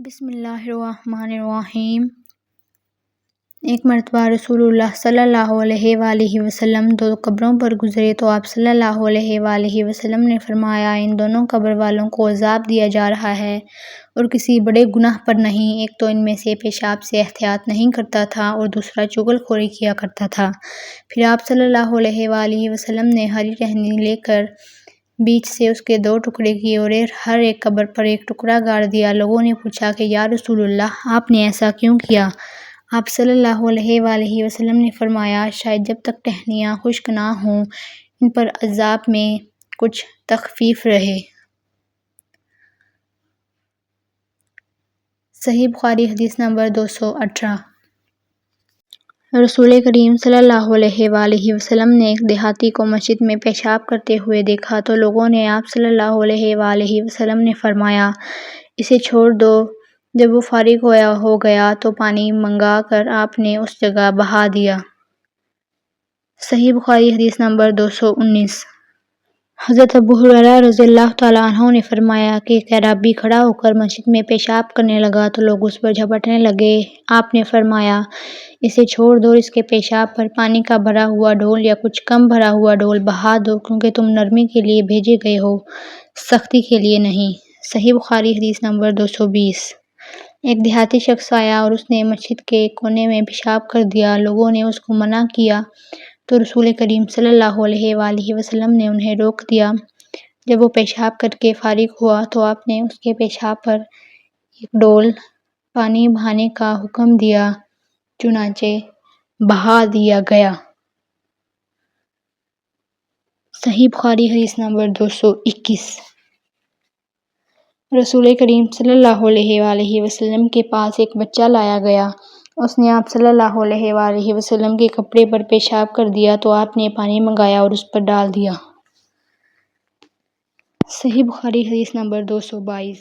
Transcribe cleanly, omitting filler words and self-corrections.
بسم اللہ الرحمن الرحیم۔ ایک مرتبہ رسول اللہ صلی اللہ علیہ وآلہ وسلم دو قبروں پر گزرے تو آپ صلی اللہ علیہ وآلہ وسلم نے فرمایا، ان دونوں قبر والوں کو عذاب دیا جا رہا ہے اور کسی بڑے گناہ پر نہیں۔ ایک تو ان میں سے پیشاب سے احتیاط نہیں کرتا تھا اور دوسرا چغل خوری کیا کرتا تھا۔ پھر آپ صلی اللہ علیہ وآلہ وسلم نے ہری ٹہنی لے کر بیچ سے اس کے دو ٹکڑے کیے اور ہر ایک قبر پر ایک ٹکڑا گاڑ دیا۔ لوگوں نے پوچھا کہ یا رسول اللہ، آپ نے ایسا کیوں کیا؟ آپ صلی اللہ علیہ وآلہ وسلم نے فرمایا، شاید جب تک ٹہنیاں خشک نہ ہوں ان پر عذاب میں کچھ تخفیف رہے۔ صحیح بخاری حدیث نمبر 218۔ رسول کریم صلی اللہ علیہ وآلہ وسلم نے ایک دیہاتی کو مسجد میں پیشاب کرتے ہوئے دیکھا تو لوگوں نے آپ صلی اللہ علیہ وآلہ وسلم نے فرمایا، اسے چھوڑ دو۔ جب وہ فارغ ہو گیا تو پانی منگا کر آپ نے اس جگہ بہا دیا۔ صحیح بخاری حدیث نمبر 219۔ حضرت ابو ہریرہ رضی اللہ تعالیٰ عنہ نے فرمایا کہ ایک اعرابی کھڑا ہو کر مسجد میں پیشاب کرنے لگا تو لوگ اس پر جھپٹنے لگے۔ آپ نے فرمایا، اسے چھوڑ دو اور اس کے پیشاب پر پانی کا بھرا ہوا ڈول یا کچھ کم بھرا ہوا ڈول بہا دو، کیونکہ تم نرمی کے لیے بھیجے گئے ہو، سختی کے لیے نہیں۔ صحیح بخاری حدیث نمبر 220۔ ایک دیہاتی شخص آیا اور اس نے مسجد کے ایک کونے میں پیشاب کر دیا۔ لوگوں نے اس کو منع کیا تو رسول کریم صلی اللہ علیہ وآلہ وسلم نے انہیں روک دیا۔ جب وہ پیشاب کر کے فارغ ہوا تو آپ نے اس کے پیشاب پر ایک ڈول پانی بہانے کا حکم دیا، چنانچہ بہا دیا گیا۔ صحیح بخاری حدیث نمبر 221۔ رسول کریم صلی اللہ علیہ وآلہ وسلم کے پاس ایک بچہ لایا گیا۔ اس نے آپ صلی اللہ علیہ وآلہ وسلم کے کپڑے پر پیشاب کر دیا تو آپ نے پانی منگایا اور اس پر ڈال دیا۔ صحیح بخاری حدیث نمبر 222۔